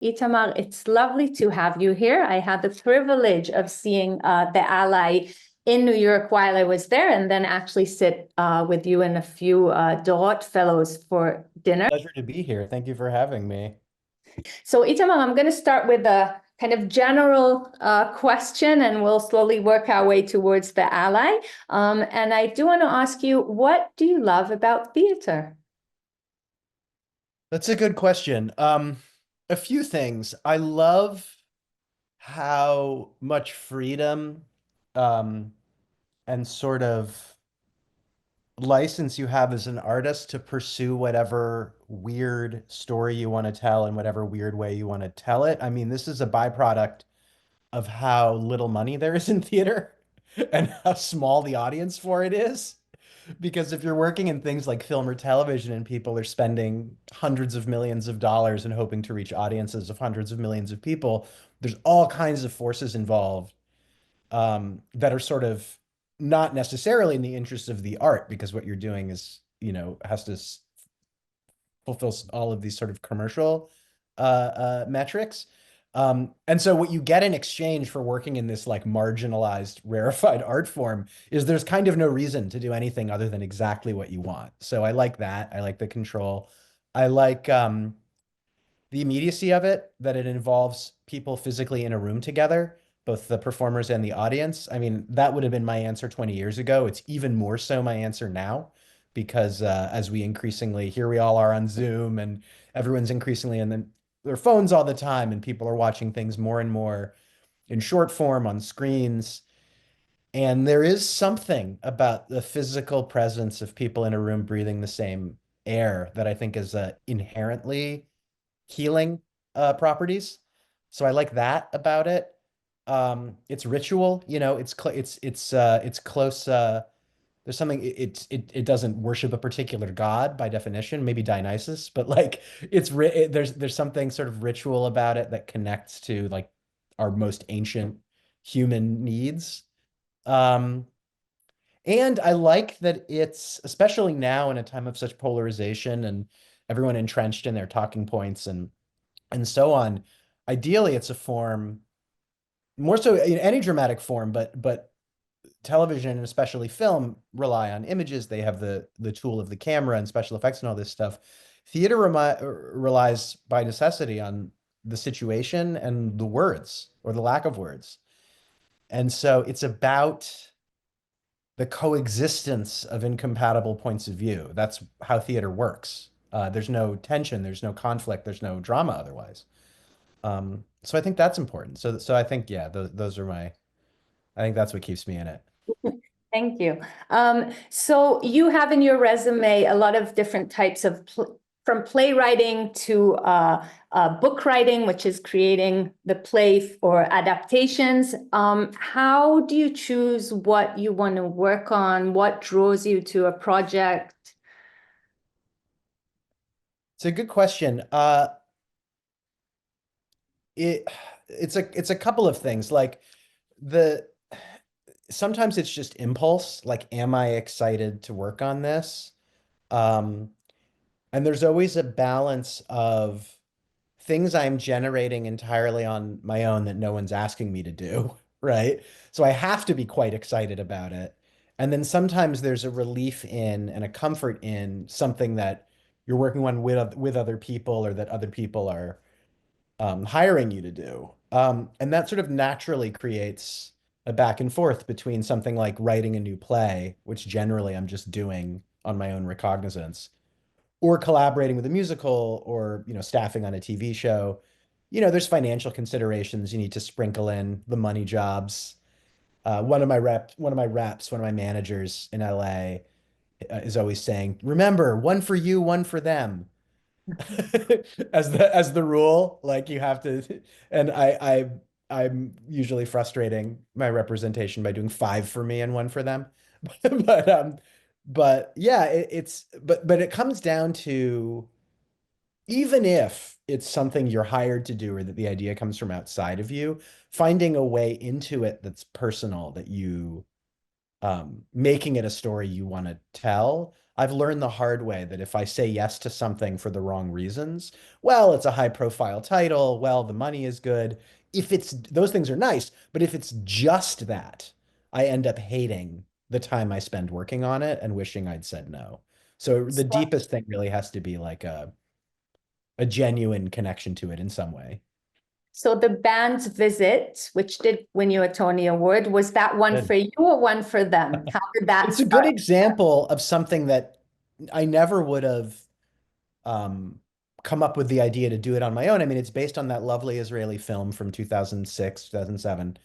Itamar, it's lovely to have you here. I had the privilege of seeing the Ally in New York while I was there, and then actually sit with you and a few Dorot fellows for dinner. Pleasure to be here. Thank you for having me. So, Itamar, I'm going to start with a kind of general question, and we'll slowly work our way towards the Ally. And I do want to ask you, what do you love about theater? That's a good question. A few things. I love how much freedom um, and sort of license you have as an artist to pursue whatever weird story you want to tell in whatever weird way you want to tell it. I mean, this is a byproduct of how little money there is in theater and how small the audience for it is. Because if you're working in things like film or television and people are spending hundreds of millions of dollars and hoping to reach audiences of hundreds of millions of people, there's all kinds of forces involved that are sort of not necessarily in the interest of the art, because what you're doing is, has to fulfill all of these sort of commercial metrics. And so what you get in exchange for working in this like marginalized, rarefied art form is there's kind of no reason to do anything other than exactly what you want. So I like that. I like the control. I like the immediacy of it, that it involves people physically in a room together, both the performers and the audience. I mean, that would have been my answer 20 years ago. It's even more so my answer now, because as we increasingly, here we all are on Zoom and everyone's increasingly in their phones all the time, and people are watching things more and more in short form on screens. And there is something about the physical presence of people in a room breathing the same air that I think is inherently healing properties. So I like that about it. It's ritual, it's close. There's something it doesn't worship a particular god by definition, maybe Dionysus, but like there's something sort of ritual about it that connects to like our most ancient human needs. Um, and I like that it's, especially now in a time of such polarization and everyone entrenched in their talking points and so on. Ideally, it's a form more so in any dramatic form, but television and especially film rely on images. They have the tool of the camera and special effects and all this stuff. Theater relies by necessity on the situation and the words or the lack of words. And so it's about the coexistence of incompatible points of view. That's how theater works. There's no tension, there's no conflict, there's no drama otherwise. So I think that's important. So I think, yeah, those are I think that's what keeps me in it. Thank you. So you have in your resume a lot of different types of from playwriting to book writing, which is creating the play or adaptations. How do you choose what you want to work on? What draws you to a project? It's a good question. It it's a couple of things. Like the sometimes it's just impulse. Like, am I excited to work on this? Um, and there's always a balance of things I'm generating entirely on my own that no one's asking me to do, right? So I have to be quite excited about it. And then sometimes there's a relief in and a comfort in something that you're working on with other people, or that other people are hiring you to do. And that sort of naturally creates a back and forth between something like writing a new play, which generally I'm just doing on my own recognizance, or collaborating with a musical, or, staffing on a TV show. There's financial considerations. You need to sprinkle in the money jobs. One of my reps, one of my managers in LA is always saying, "Remember, one for you, one for them." As the rule, like you have to, and I'm usually frustrating my representation by doing five for me and one for them. But but yeah, but it comes down to, even if it's something you're hired to do or that the idea comes from outside of you, finding a way into it that's personal, that you making it a story you want to tell. I've learned the hard way that if I say yes to something for the wrong reasons, well, it's a high profile title, well, the money is good. If it's those things are nice, but if it's just that, I end up hating the time I spend working on it and wishing I'd said no. So the deepest thing really has to be like a genuine connection to it in some way. So the band's visit, which did win you a Tony Award, was that one Good. for you or one for them? How did that It's a good start? example of something that I never would have um, come up with the idea to do it on my own. I mean, it's based on that lovely Israeli film from 2006, 2007.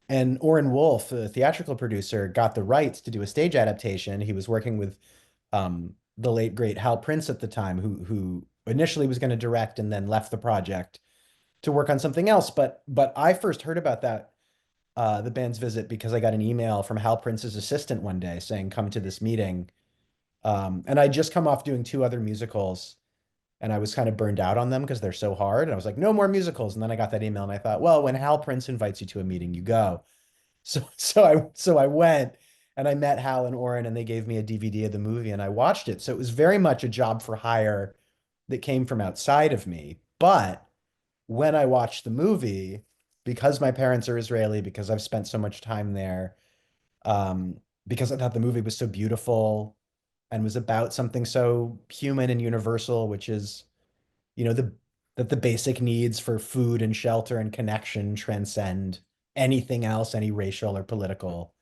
And Oren Wolf, the theatrical producer, got the rights to do a stage adaptation. He was working with the late great Hal Prince at the time, who initially was going to direct and then left the project to work on something else. But I first heard about that the band's visit because I got an email from Hal Prince's assistant one day saying, "Come to this meeting." And I just come off doing two other musicals, and I was kind of burned out on them because they're so hard. And I was like, "No more musicals." And then I got that email, and I thought, well, when Hal Prince invites you to a meeting, you go. So I went and I met Hal and Oren, and they gave me a DVD of the movie, and I watched it. So it was very much a job for hire that came from outside of me. But when I watched the movie, because my parents are Israeli, because I've spent so much time there, because I thought the movie was so beautiful and was about something so human and universal, which is, the that the basic needs for food and shelter and connection transcend anything else, any racial or political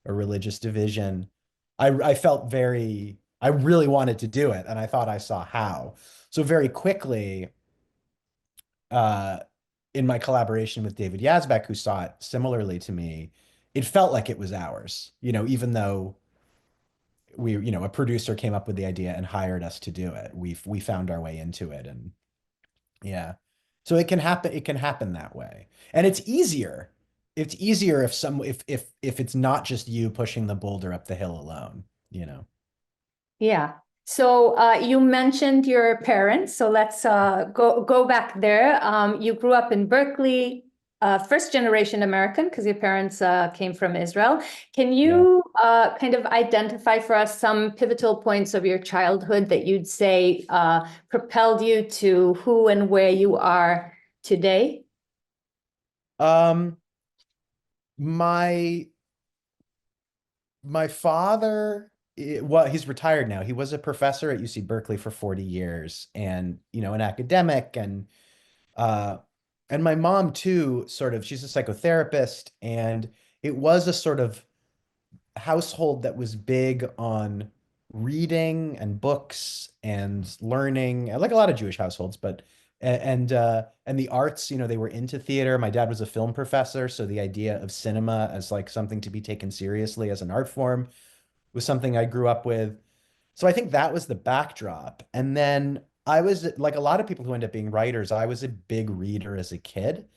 or religious division. I felt I really wanted to do it, and I thought I saw how. So very quickly, uh, in my collaboration with David Yazbek, who saw it similarly to me, it felt like it was ours, even though a producer came up with the idea and hired us to do it. We found our way into it, and yeah. So it can happen that way. And it's easier. It's easier if it's not just you pushing the boulder up the hill alone. Yeah. So you mentioned your parents. So let's go back there. You grew up in Berkeley, first generation American because your parents came from Israel. Can Yeah. you kind of identify for us some pivotal points of your childhood that you'd say propelled you to who and where you are today? Um, my my father, well, he's retired now. He was a professor at UC Berkeley for 40 years and, an academic uh and my mom too, sort of, she's a psychotherapist, and it was a sort of household that was big on reading and books and learning, like a lot of Jewish households, but and the arts, they were into theater. My dad was a film professor, so the idea of cinema as like something to be taken seriously as an art form was something I grew up with. So I think that was the backdrop. And then I was like a lot of people who end up being writers, I was a big reader as a kid.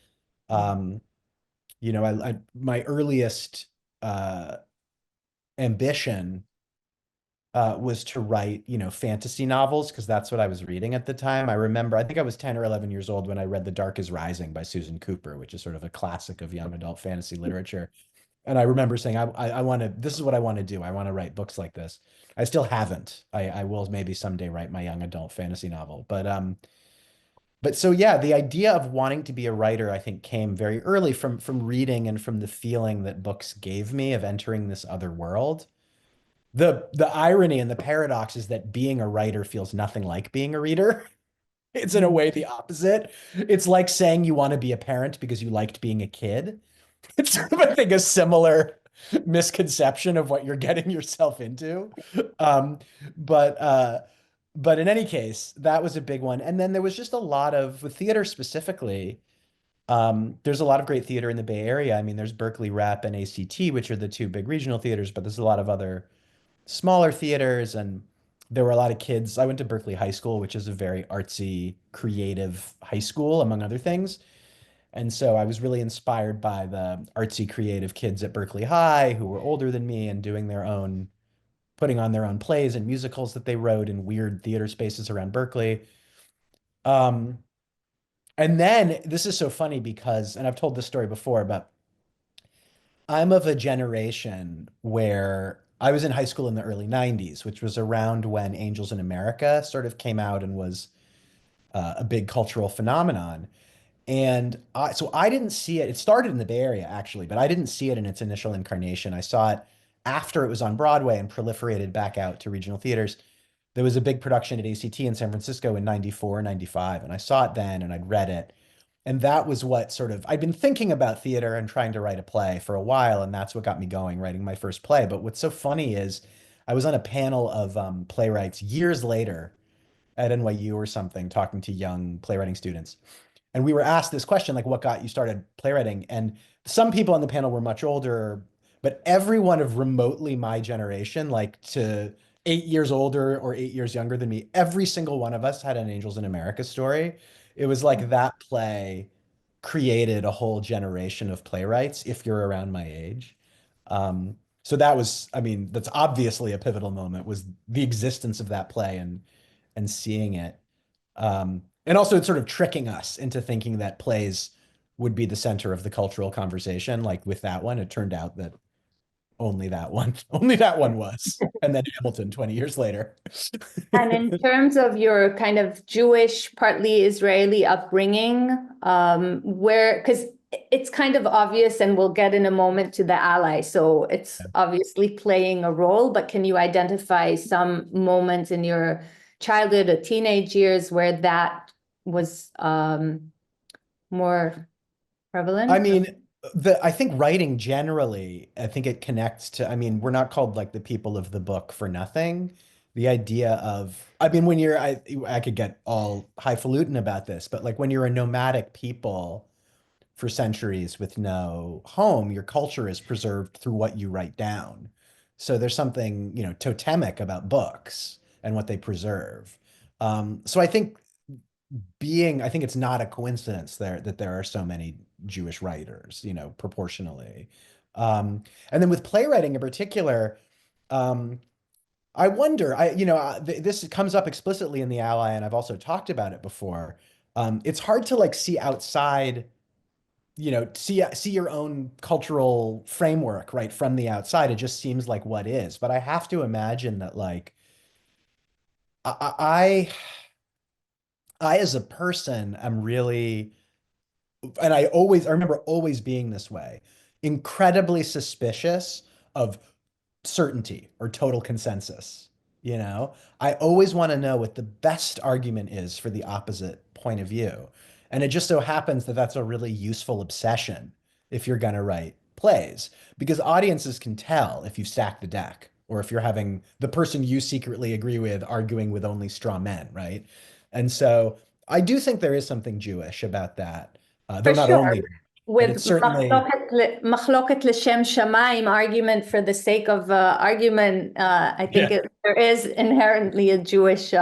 Um, my earliest ambition was to write, fantasy novels because that's what I was reading at the time. I remember, I think I was 10 or 11 years old when I read The Dark is Rising by Susan Cooper, which is sort of a classic of young adult fantasy literature. And I remember saying, I want to, this is what I want to do. I want to write books like this. I still haven't. I will maybe someday write my young adult fantasy novel. But so yeah, the idea of wanting to be a writer, I think, came very early from reading and from the feeling that books gave me of entering this other world. The irony and the paradox is that being a writer feels nothing like being a reader. It's in a way the opposite. It's like saying you want to be a parent because you liked being a kid. It's sort of, I think, a similar misconception of what you're getting yourself into. Um, but uh, but in any case, that was a big one. And then there was just a lot of, with theater specifically, there's a lot of great theater in the Bay Area. I mean, there's Berkeley Rep and ACT, which are the two big regional theaters, but there's a lot of other smaller theaters, and there were a lot of kids. I went to Berkeley High School, which is a very artsy, creative high school, among other things. And so I was really inspired by the artsy, creative kids at Berkeley High who were older than me and putting on their own plays and musicals that they wrote in weird theater spaces around Berkeley. Um, and then this is so funny because, and I've told this story before, but I'm of a generation where I was in high school in the early 90s, which was around when Angels in America sort of came out and was a big cultural phenomenon. So I didn't see it. It started in the Bay Area, actually, but I didn't see it in its initial incarnation. I saw it after it was on Broadway and proliferated back out to regional theaters. There was a big production at ACT in San Francisco in 94, 95, and I saw it then and I'd read it. And that was what sort of, I'd been thinking about theater and trying to write a play for a while, and that's what got me going, writing my first play. But what's so funny is I was on a panel of playwrights years later at NYU or something, talking to young playwriting students. And we were asked this question, like, what got you started playwriting? And some people on the panel were much older, but everyone of remotely my generation, like to 8 years older or 8 years younger than me, every single one of us had an Angels in America story. It was like that play created a whole generation of playwrights, if you're around my age. So that was, I mean, that's obviously a pivotal moment, was the existence of that play and seeing it. And also it's sort of tricking us into thinking that plays would be the center of the cultural conversation. Like with that one, it turned out that only that one was. And then Hamilton 20 years later. And in terms of your kind of Jewish, partly Israeli upbringing, where, because it's kind of obvious, and we'll get in a moment to the ally, so it's obviously playing a role, but can you identify some moments in your childhood or teenage years where that was more I prevalent? mean, I think writing generally, I think it connects to, I mean, we're not called like the people of the book for nothing. The idea of, I mean, when you're, I could get all highfalutin about this, but like when you're a nomadic people for centuries with no home, your culture is preserved through what you write down. So there's something, totemic about books and what they preserve. So I think it's not a coincidence that there are so many Jewish writers, proportionally. And then with playwriting in particular, um, I wonder, this comes up explicitly in The Ally, and I've also talked about it before. It's hard to like see outside, see your own cultural framework, right, from the outside. It just seems like what is. But I have to imagine that like I I as a person am really, and I remember always being this way, incredibly suspicious of certainty or total consensus. I always want to know what the best argument is for the opposite point of view. And it just so happens that that's a really useful obsession if you're going to write plays, because audiences can tell if you stack the deck or if you're having the person you secretly agree with arguing with only straw men, right? And so I do think there is something Jewish about that, though For not sure. only, but With it's certainly, machloket l'shem shamayim, argument for the sake of argument, I think yeah, there is inherently a Jewish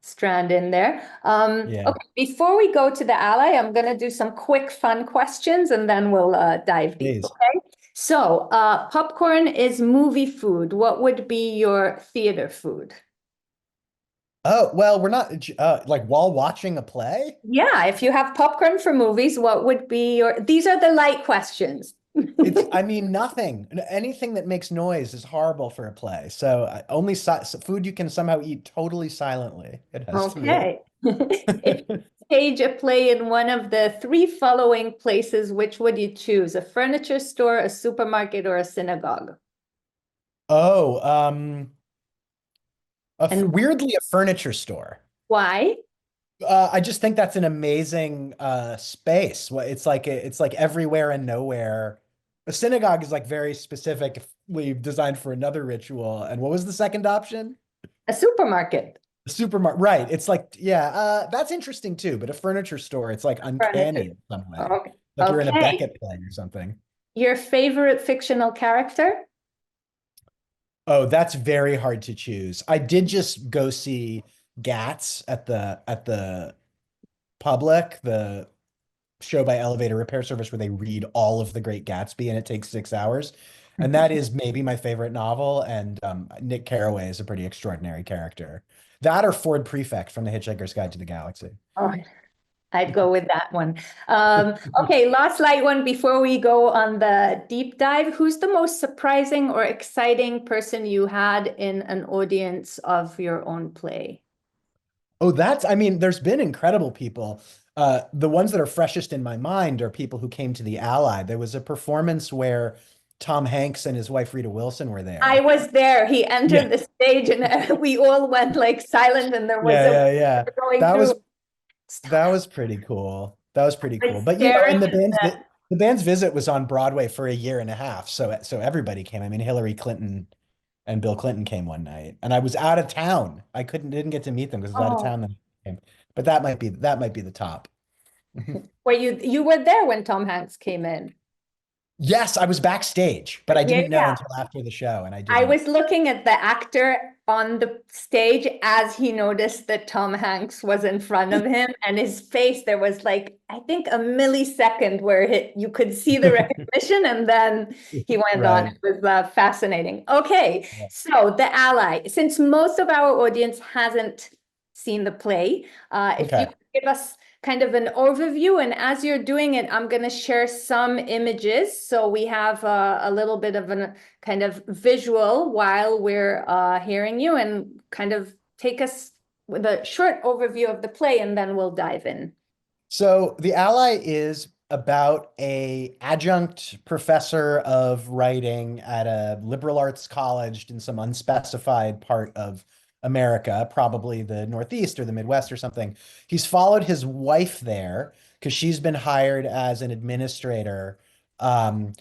strand in there. yeah, Okay, before we go to the ally, I'm going to do some quick fun questions and then we'll dive deep. please. Okay. So, popcorn is movie food. What would be your theater food? Oh, well, we're not like while watching a play. Yeah, if you have popcorn for movies, what would be your, these are the light questions. I mean, nothing. Anything that makes noise is horrible for a play. So only food you can somehow eat totally silently. It has to be. Okay. If you stage a play in one of the three following places, which would you choose? A furniture store, a supermarket, or a synagogue? Oh, And weirdly a furniture store. why? I just think that's an amazing space. It's like everywhere and nowhere. A synagogue is like very specifically designed for another ritual. And what was the second option? A supermarket. The supermarket, right? It's like, yeah, that's interesting too. But a furniture store, it's like uncanny Furniture. in some way, Okay. like you're in a Okay. Beckett play or something. Your favorite fictional character? Oh, that's very hard to choose. I did just go see Gats at the Public, the show by Elevator Repair Service where they read all of The Great Gatsby and it takes 6 hours. And that is maybe my favorite novel. And Nick Carraway is a pretty extraordinary character. That or Ford Prefect from The Hitchhiker's Guide to the Galaxy. Oh, I'd go with that one. Okay, last light one before we go on the deep dive. Who's the most surprising or exciting person you had in an audience of your own play? Oh, I mean, there's been incredible people. The ones that are freshest in my mind are people who came to the Ally. There was a performance where Tom Hanks and his wife Rita Wilson were I there. was there. He Yeah, entered the stage and we all went like silent and there was a yeah. going That through. was that was pretty cool. That was pretty I cool. was But staring and at the the band's visit was on Broadway for a year and a half, so everybody came. I mean, Hillary Clinton and Bill Clinton came one night, and I was out of town. I didn't get to meet them because I was out of oh, town then. I came. But that might be the top. where you were there when Tom Hanks came in. Yes, I was backstage, but I Yeah, didn't know yeah. until after the show, and I I didn't. was looking at the actor on the stage as he noticed that Tom Hanks was in front of him, and his face, there was like, I think a millisecond where you could see the recognition, and then he went on. Right. It was fascinating. Okay, Yeah. so The Ally. Since most of our audience hasn't seen the play, if you Okay. could give us kind of an overview, and as you're doing it, I'm going to share some images so we have a little bit of an kind of visual while we're hearing you, and kind of take us with a short overview of the play and then we'll dive in. So The Ally is about a adjunct professor of writing at a liberal arts college in some unspecified part of America, probably the Northeast or the Midwest or something. He's followed his wife there because she's been hired as an administrator. Um,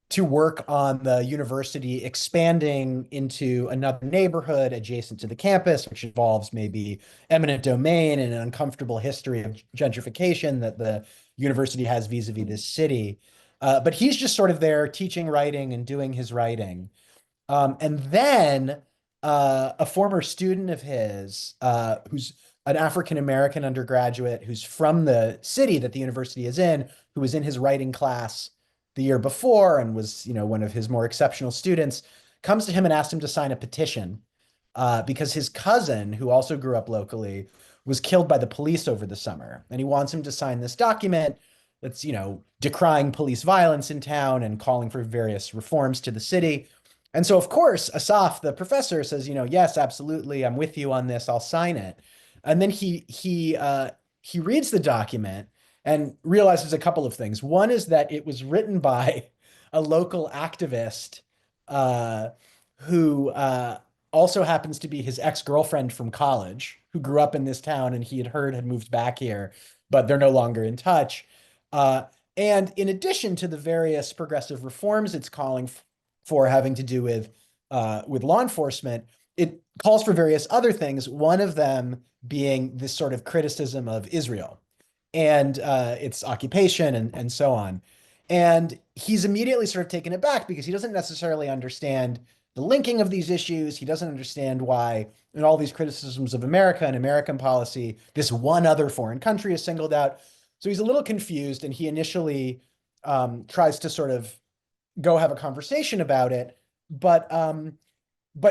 to work on the university expanding into another neighborhood adjacent to the campus, which involves maybe eminent domain and an uncomfortable history of gentrification that the university has vis-a-vis this city. But he's just sort of there teaching writing and doing his writing. And then a former student of his, who's an African American undergraduate who's from the city that the university is in, who was in his writing class the year before and was, one of his more exceptional students, comes to him and asks him to sign a petition because his cousin, who also grew up locally, was killed by the police over the summer. And he wants him to sign this document that's, decrying police violence in town and calling for various reforms to the city. And so, of course, Asaf, the professor, says, yes, absolutely, I'm with you on this. I'll sign it. And then he reads the document and realizes a couple of things. One is that it was written by a local activist uh, who also happens to be his ex-girlfriend from college, who grew up in this town and he had heard had moved back here, but they're no longer in touch. Uh, and in addition to the various progressive reforms it's calling for having to do with law enforcement, it calls for various other things. One of them being this sort of criticism of Israel and its occupation and so on. And he's immediately sort of taken aback because he doesn't necessarily understand the linking of these issues. He doesn't understand why, in all these criticisms of America and American policy, this one other foreign country is singled out. So he's a little confused, and he initially tries to sort of go have a conversation about it, but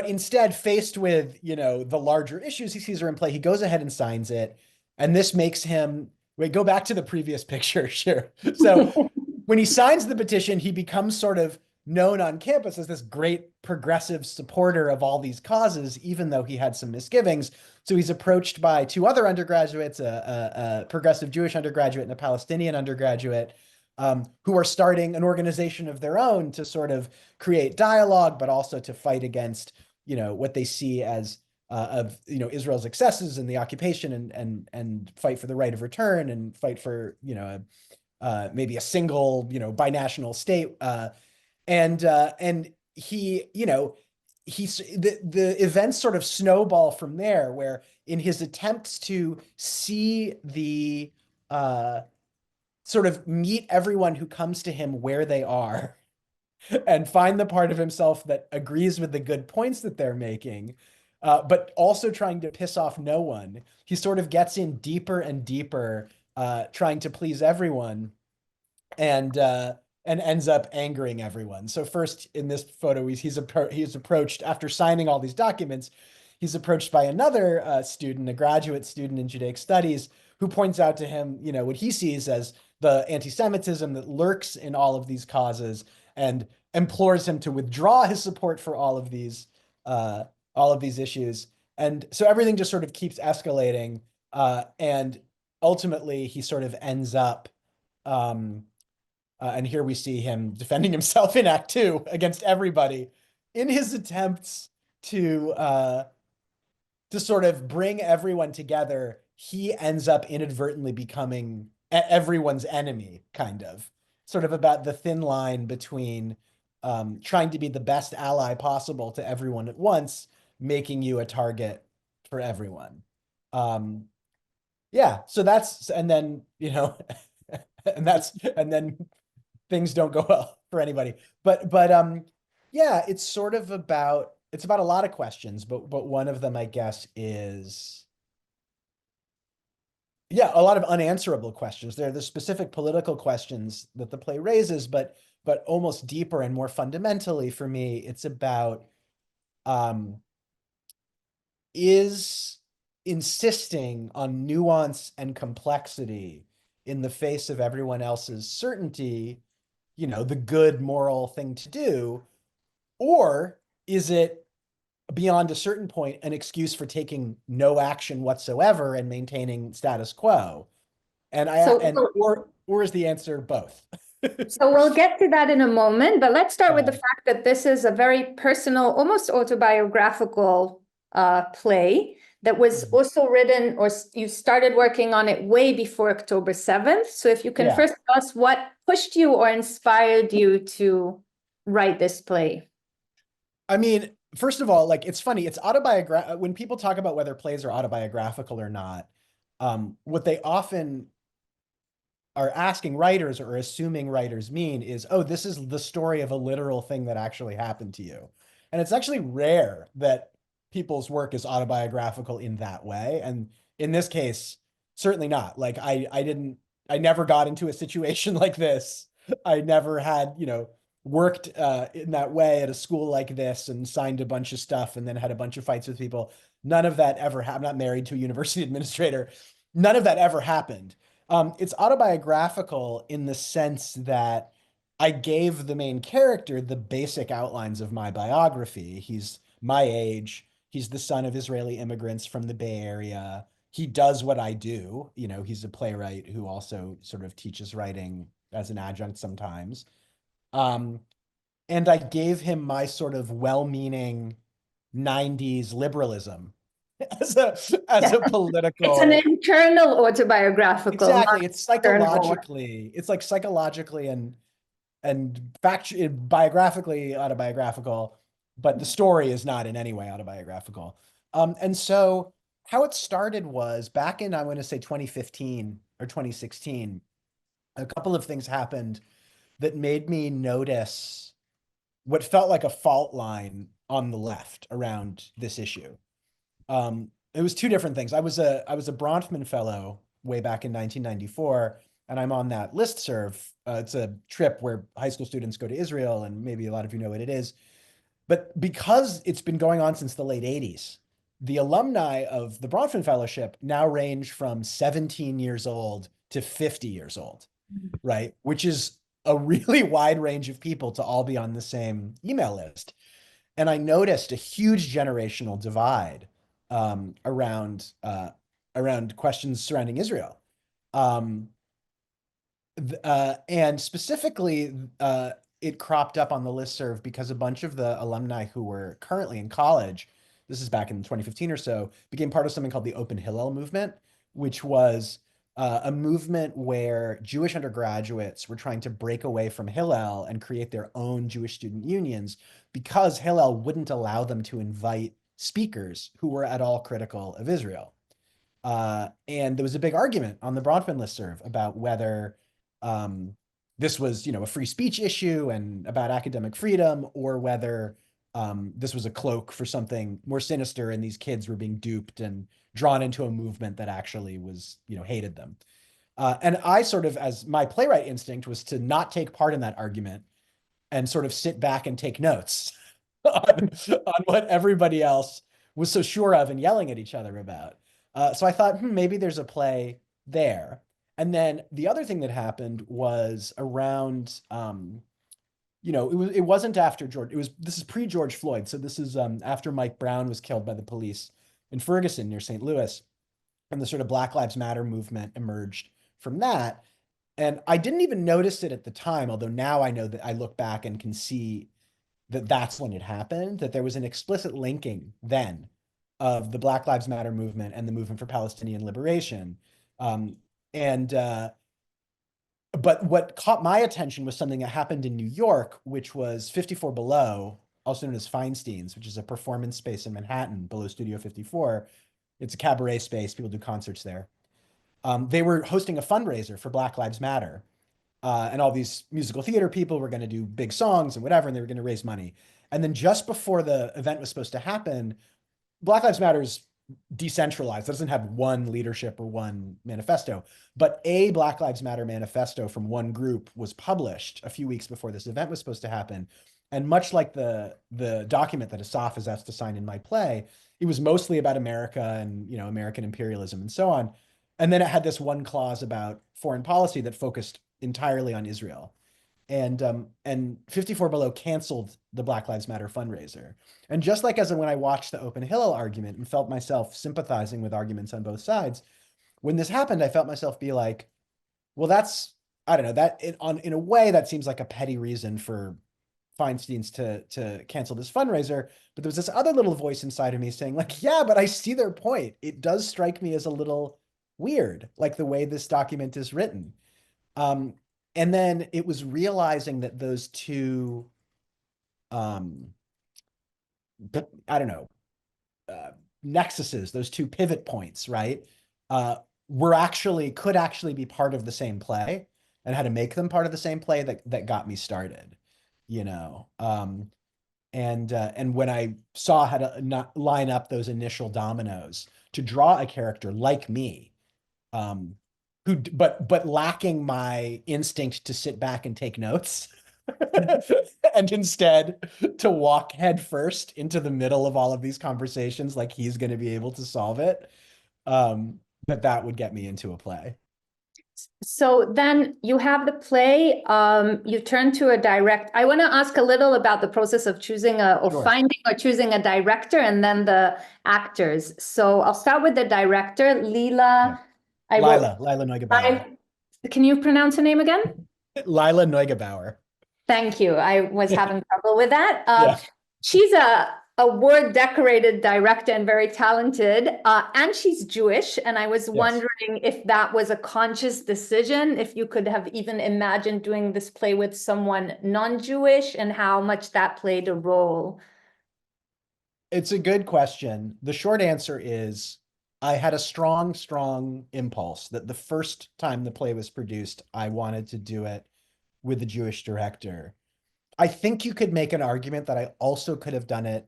instead, faced with the larger issues he sees are in play, he goes ahead and signs it, and this makes him wait. Go back to the previous picture, sure. So when he signs the petition, he becomes sort of known on campus as this great progressive supporter of all these causes, even though he had some misgivings. So he's approached by two other undergraduates, a progressive Jewish undergraduate and a Palestinian undergraduate, who are starting an organization of their own to sort of create dialogue, but also to fight against, what they see as of Israel's excesses in the occupation, and fight for the right of return and fight for maybe a single binational state, and he the events sort of snowball from there, where in his attempts to see the sort of meet everyone who comes to him where they are and find the part of himself that agrees with the good points that they're making, but also trying to piss off no one. He sort of gets in deeper and deeper, trying to please everyone, and ends up angering everyone. So first in this photo, he's approached after signing all these documents. He's approached by another student, a graduate student in Judaic studies, who points out to him, what he sees as the anti-Semitism that lurks in all of these causes, and implores him to withdraw his support for uh, all of these issues. And so everything just sort of keeps escalating, and ultimately he sort of ends up, and here we see him defending himself in Act Two against everybody in his attempts to sort of bring everyone together. He ends up inadvertently becoming everyone's enemy, kind of, sort of about the thin line between trying to be the best ally possible to everyone at once, making you a target for everyone. Yeah, so that's, and then, and then things don't go well for anybody. But yeah, it's about a lot of questions, but one of them, I guess, is, yeah, a lot of unanswerable questions. There are the specific political questions that the play raises, but almost deeper and more fundamentally for me, it's about is insisting on nuance and complexity in the face of everyone else's certainty, the good moral thing to do, or is it beyond a certain point an excuse for taking no action whatsoever and maintaining status quo? And So, or is the answer both? so we'll get to that in a moment, but let's start with the Uh, fact that this is a very personal, almost autobiographical play that was also written, or you started working on it way before October 7th. So if you can yeah. first tell us what pushed you or inspired you to write this play. I mean, first of all, like, it's funny, it's autobiographical. When people talk about whether plays are autobiographical or not, what they often are asking writers or assuming writers mean is, oh, this is the story of a literal thing that actually happened to you. And it's actually rare that people's work is autobiographical in that way. And in this case, certainly not. Like, I never got into a situation like this. I never had, worked in that way at a school like this and signed a bunch of stuff and then had a bunch of fights with people. None of that ever happened. I'm not married to a university administrator. None of that ever happened. It's autobiographical in the sense that I gave the main character the basic outlines of my biography. He's my age. He's the son of Israeli immigrants from the Bay Area. He does what I do. He's a playwright who also sort of teaches writing as an adjunct sometimes. Um, and I gave him my sort of well-meaning 90s liberalism as Yeah. a It's an political. internal autobiographical, not Exactly. It's external one. psychologically and biographically autobiographical, but the story is not in any way autobiographical. And so how it started was back in, I want to say 2015 or 2016, a couple of things happened that made me notice what felt like a fault line on the left around this issue. It was two different things. I was a Bronfman fellow way back in 1994, and I'm on that listserv. It's a trip where high school students go to Israel, and maybe a lot of you know what it is. But because it's been going on since the late 80s, the alumni of the Bronfman Fellowship now range from 17 years old to 50 years old, right? Which is a really wide range of people to all be on the same email list. And I noticed a huge generational divide around questions surrounding Israel. Um, and specifically, it cropped up on the listserv because a bunch of the alumni who were currently in college, this is back in 2015 or so, became part of something called the Open Hillel movement, which was a movement where Jewish undergraduates were trying to break away from Hillel and create their own Jewish student unions because Hillel wouldn't allow them to invite speakers who were at all critical of Israel. And there was a big argument on the Bronfman listserv about whether this was, a free speech issue and about academic freedom, or whether this was a cloak for something more sinister, and these kids were being duped and drawn into a movement that actually was, hated them. And I sort of, as my playwright instinct was to not take part in that argument and sort of sit back and take notes on what everybody else was so sure of and yelling at each other about. So I thought, maybe there's a play there. And then the other thing that happened was around, it wasn't after this is pre-George Floyd. So this is after Mike Brown was killed by the police in Ferguson near St. Louis. And the sort of Black Lives Matter movement emerged from that. And I didn't even notice it at the time, although now I know that I look back and can see that that's when it happened, that there was an explicit linking then of the Black Lives Matter movement and the movement for Palestinian liberation. Um, and But what caught my attention was something that happened in New York, which was 54 Below, also known as Feinstein's, which is a performance space in Manhattan below Studio 54. It's a cabaret space. People do concerts there. They were hosting a fundraiser for Black Lives Matter. And all these musical theater people were going to do big songs and whatever, and they were going to raise money. And then just before the event was supposed to happen, Black Lives Matter is decentralized. It doesn't have one leadership or one manifesto, but a Black Lives Matter manifesto from one group was published a few weeks before this event was supposed to happen. And much like the document that Asaf is asked to sign in my play, it was mostly about America and, American imperialism and so on. And then it had this one clause about foreign policy that focused entirely on Israel. And 54 Below canceled the Black Lives Matter fundraiser. And just like as when I watched the Open Hill argument and felt myself sympathizing with arguments on both sides, when this happened, I felt myself be like, well, I don't know, in a way that seems like a petty reason for Feinstein's to cancel this fundraiser. But there was this other little voice inside of me saying like, yeah, but I see their point. It does strike me as a little weird, like the way this document is written. Um, and then it was realizing that those two, I don't know, nexuses, those two pivot points, right, could actually be part of the same play, and how to make them part of the same play that got me started, you know. And when I saw how to not line up those initial dominoes to draw a character like me, um, but lacking my instinct to sit back and take notes, and instead to walk head first into the middle of all of these conversations like he's going to be able to solve it, that would get me into a play. So then you have the play, you turn to a I want to ask a little about the process of choosing Sure. finding or choosing a director and then the actors. So I'll start with the director, Leela. I wrote, Lila Neugebauer. can you pronounce her name again? Lila Neugebauer. Thank you. I was having trouble with that. Yeah. She's a award decorated director and very talented, and she's Jewish. And I was wondering if that was a conscious decision, if you could have even imagined doing this play with someone non-Jewish, and how much that played a role. It's a good question. The short answer is I had a strong, strong impulse that the first time the play was produced, I wanted to do it with a Jewish director. I think you could make an argument that I also could have done it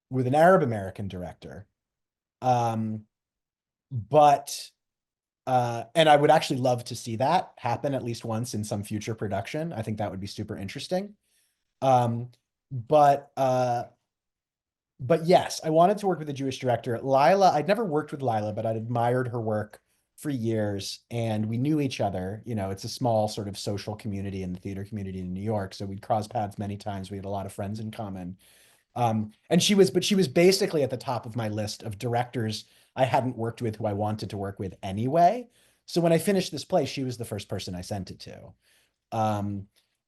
with an Arab American director. But and I would actually love to see that happen at least once in some future production. I think that would be super interesting. But yes, I wanted to work with a Jewish director. Lila, I'd never worked with Lila, but I'd admired her work for years, and we knew each other. It's a small sort of social community in the theater community in New York, so we'd cross paths many times. We had a lot of friends in common. And she was basically at the top of my list of directors I hadn't worked with who I wanted to work with anyway. So when I finished this play, she was the first person I sent it to.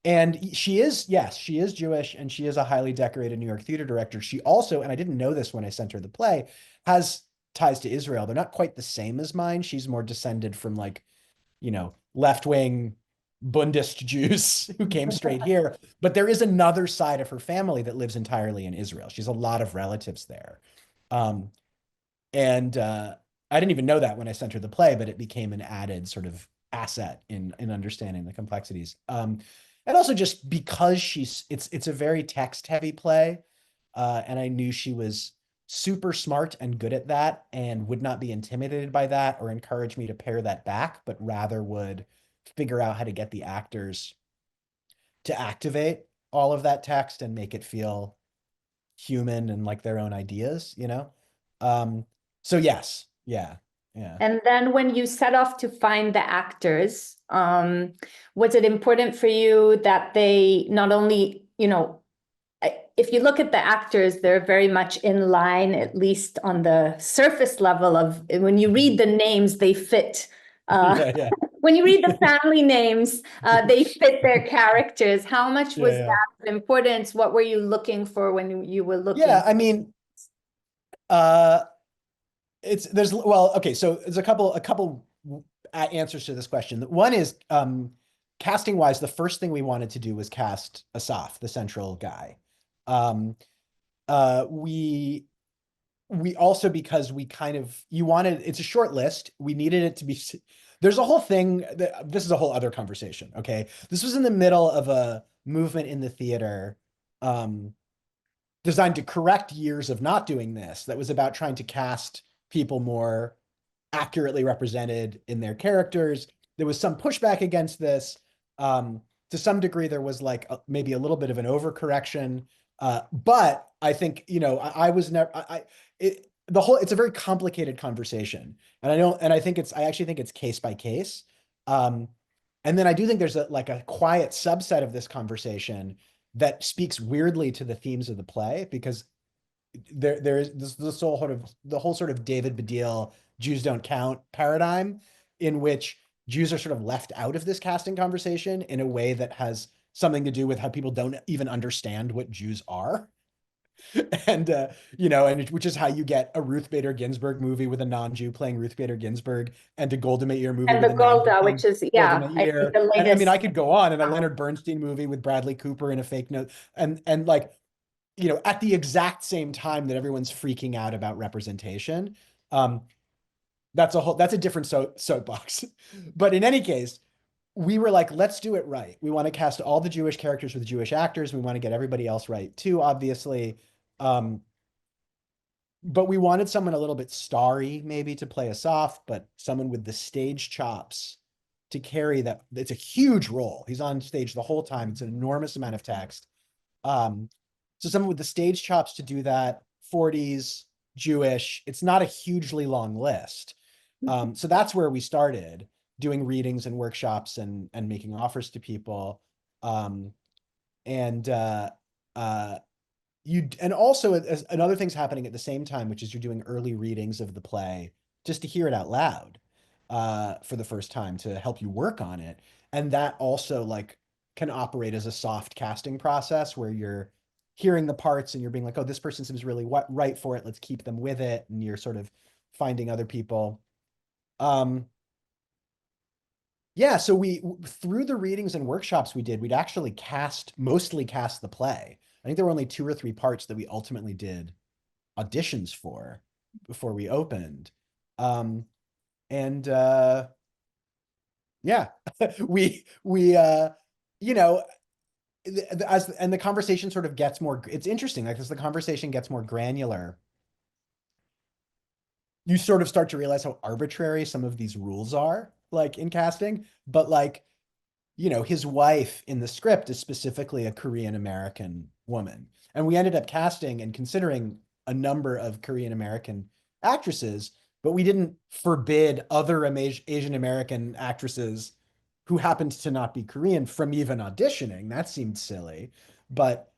And she is Jewish, and she is a highly decorated New York theater director. She also, and I didn't know this when I sent her the play, has ties to Israel. They're not quite the same as mine. She's more descended from left-wing Bundist Jews who came straight here. But there is another side of her family that lives entirely in Israel. She has a lot of relatives there. And I didn't even know that when I sent her the play, but it became an added sort of asset in understanding the complexities. And also just because it's a very text-heavy play, and I knew she was super smart and good at that and would not be intimidated by that or encourage me to pare that back, but rather would figure out how to get the actors to activate all of that text and make it feel human and like their own ideas. So yes, yeah. Yeah. And then when you set off to find the actors, was it important for you that they not only, if you look at the actors, they're very much in line, at least on the surface level of when you read the names, they fit. Yeah, yeah. When you read the family names, they fit their characters. How much Yeah, was yeah. that of importance? What were you looking for when you were Yeah, looking? I mean, uh well, okay, so there's a couple answers to this question. One is casting wise, the first thing we wanted to do was cast Asaf, the central guy. Um we also, because we kind of, it's a short list, we needed it to be, there's a whole thing that, this is a whole other conversation, okay? This was in the middle of a movement in the theater um designed to correct years of not doing this, that was about trying to cast people more accurately represented in their characters. There was some pushback against this. To some degree, there was like maybe a little bit of an overcorrection. But I think, I was never, it's a very complicated conversation. And I actually think it's case by case. Um, and then I do think there's a quiet subset of this conversation that speaks weirdly to the themes of the play, because there is this whole sort of David Baddiel Jews don't count paradigm, in which Jews are sort of left out of this casting conversation in a way that has something to do with how people don't even understand what Jews are. And which is how you get a Ruth Bader Ginsburg movie with a non-Jew playing Ruth Bader Ginsburg, and a Golda Meir movie And with the a non-Jew Golda, playing which is, Golda I think Meir. the And I mean, latest. I could go on, and a Leonard Bernstein movie with Bradley Cooper in a fake note, and like, at the exact same time that everyone's freaking out about representation. Um, that's a different soapbox. But in any case, we were like, let's do it right. We want to cast all the Jewish characters with Jewish actors. We want to get everybody else right too, obviously. Um, but we wanted someone a little bit starry, maybe, to play Asaf, but someone with the stage chops to carry that. It's a huge role. He's on stage the whole time. It's an enormous amount of text. Um, so someone with the stage chops to do that, 40s, Jewish. It's not a hugely long list. So that's where we started doing readings and workshops and making offers to people. Um, and and also, another thing's happening at the same time, which is you're doing early readings of the play just to hear it out loud for the first time, to help you work on it. And that also like can operate as a soft casting process, where you're hearing the parts and you're being like, oh, this person seems really right for it, let's keep them with it. And you're sort of finding other people. um yeah, so we, through the readings and workshops we did, we'd actually mostly cast the play. I think there were only 2 or 3 parts that we ultimately did auditions for before we opened. Um, and yeah, we you know, and the conversation sort of gets more, it's interesting, like, as the conversation gets more granular, you sort of start to realize how arbitrary some of these rules are, like in casting. But like, his wife in the script is specifically a Korean American woman. And we ended up casting and considering a number of Korean American actresses, but we didn't forbid other Asian American actresses who happened to not be Korean from even auditioning. That seemed silly. But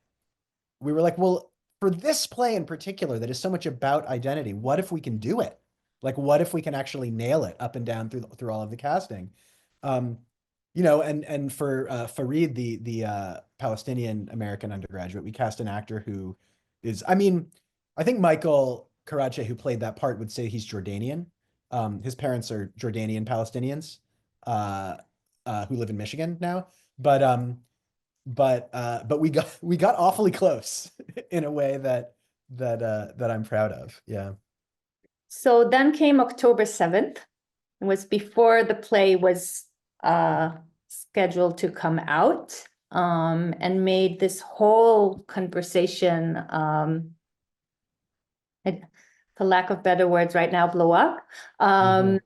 we were like, well, for this play in particular, that is so much about identity, what if we can do it? Like, what if we can actually nail it up and down through all of the casting? Um, and for Farid, the Palestinian American undergraduate, we cast an actor who is, I mean, I think Michael Karache, who played that part, would say he's Jordanian. His parents are Jordanian Palestinians uh, who live in Michigan now. But we got awfully close in a way that I'm proud of. Yeah. So then came October 7th. It was before the play was scheduled to come out, and made this whole conversation, for lack of better words right now, blow up. And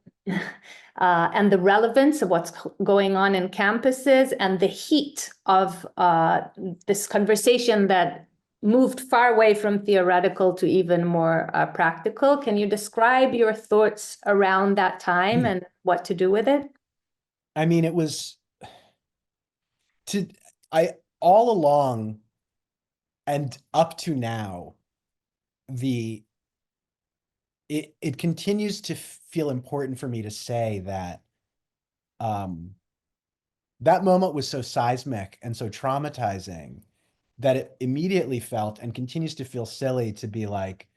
the relevance of what's going on in campuses, and the heat of this conversation that moved far away from theoretical to even more practical. Can you describe your thoughts around that time and what to do with it? I mean, it was to I all along and up to now, the it continues to feel important for me to say that um that moment was so seismic and so traumatizing that it immediately felt and continues to feel silly to be like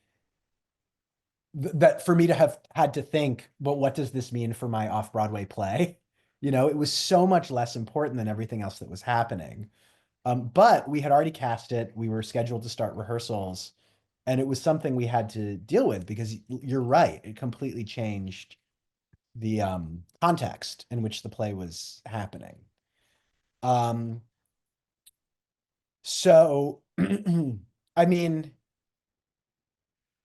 that for me to have had to think, well, what does this mean for my off-Broadway play? You know, it was so much less important than everything else that was happening. But we had already cast it. We were scheduled to start rehearsals, and it was something we had to deal with because you're right. It completely changed the context in which the play was happening. Um, so, I mean,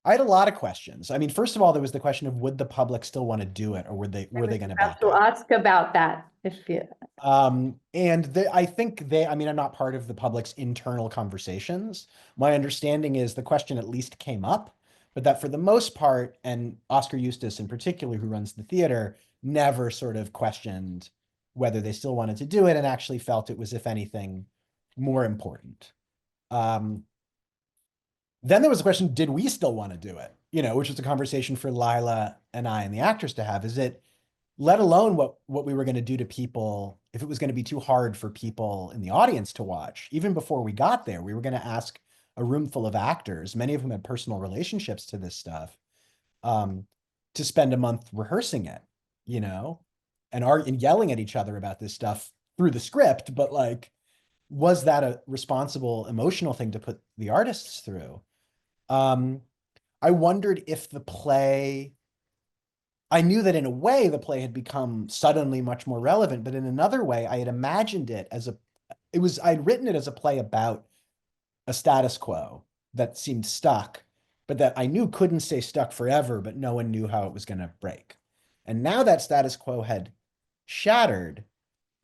I had a lot of questions. I mean, first of all, there was the question of would the public still want to do it, or I were was they going to about back to out? ask about that. If you, I think I mean, I'm not part of the public's internal conversations. My understanding is the question at least came up, but that for the most part, and Oscar Eustace in particular, who runs the theater, never sort of questioned whether they still wanted to do it and actually felt it was, if anything, more important. Um, then there was the question, did we still want to do it? You know, which was a conversation for Lila and I and the actors to have. Is it, let alone what we were going to do to people, if it was going to be too hard for people in the audience to watch. Even before we got there, we were going to ask a room full of actors, many of whom had personal relationships to this stuff, um, to spend a month rehearsing it, you know, and yelling at each other about this stuff through the script. But like, was that a responsible emotional thing to put the artists through? Um, I wondered if the play, I knew that in a way the play had become suddenly much more relevant, but in another way, I had imagined it as I'd written it as a play about a status quo that seemed stuck, but that I knew couldn't stay stuck forever, but no one knew how it was going to break. And now that status quo had shattered,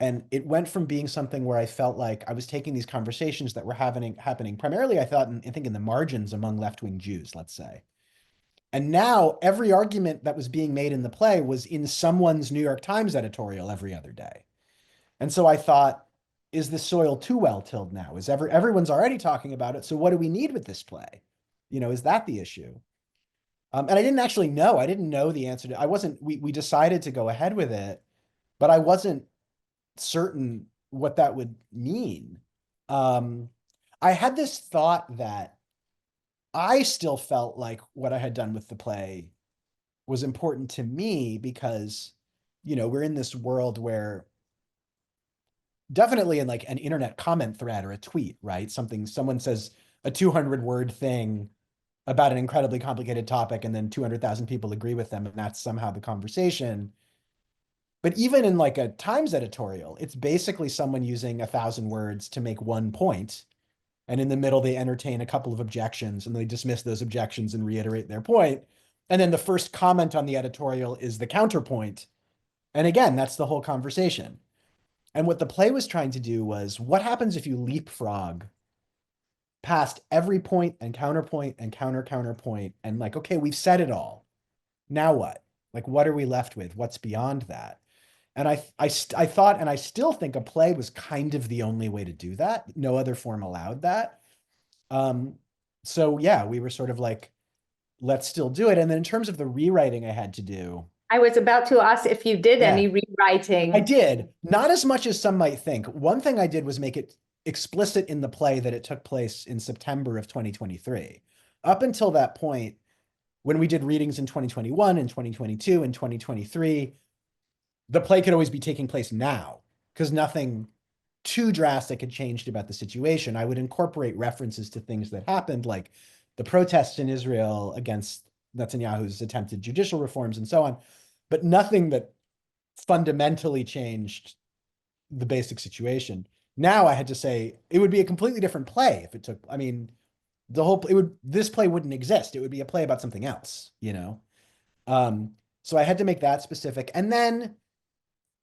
and it went from being something where I felt like I was taking these conversations that were happening primarily, I thought, I think in the margins among left-wing Jews, let's say. And now every argument that was being made in the play was in someone's New York Times editorial every other day. And so I thought, is the soil too well tilled now? Everyone's already talking about it. So what do we need with this play? You know, is that the issue? And I didn't actually know. I didn't know the answer to. I wasn't. We decided to go ahead with it, but I wasn't certain what that would mean. Um, I had this thought that I still felt like what I had done with the play was important to me because, you know, we're in this world where definitely in like an internet comment thread or a tweet, right? Someone says a 200-word thing about an incredibly complicated topic, and then 200,000 people agree with them, and that's somehow the conversation. But even in like a Times editorial, it's basically someone using 1,000 words to make one point, and in the middle they entertain a couple of objections and they dismiss those objections and reiterate their point. And then the first comment on the editorial is the counterpoint. And again, that's the whole conversation. And what the play was trying to do was, what happens if you leapfrog past every point and counterpoint and counterpoint and like, okay, we've said it all. Now what? Like, what are we left with? What's beyond that? And I thought, and I still think a play was kind of the only way to do that. No other form allowed that. Um, so yeah, we were sort of like, let's still do it. And then in terms of the rewriting I had to do, I was about to ask if you did yeah, any I rewriting. did. Not as much as some might think. One thing I did was make it explicit in the play that it took place in September of 2023. Up until that point, when we did readings in 2021 and 2022 and 2023, the play could always be taking place now because nothing too drastic had changed about the situation. I would incorporate references to things that happened, like the protests in Israel against Netanyahu's attempted judicial reforms and so on, but nothing that fundamentally changed the basic situation. Now I had to say it would be a completely different play if it took, I mean, this play wouldn't exist. It would be a play about something else, you know? Um, so I had to make that specific. And then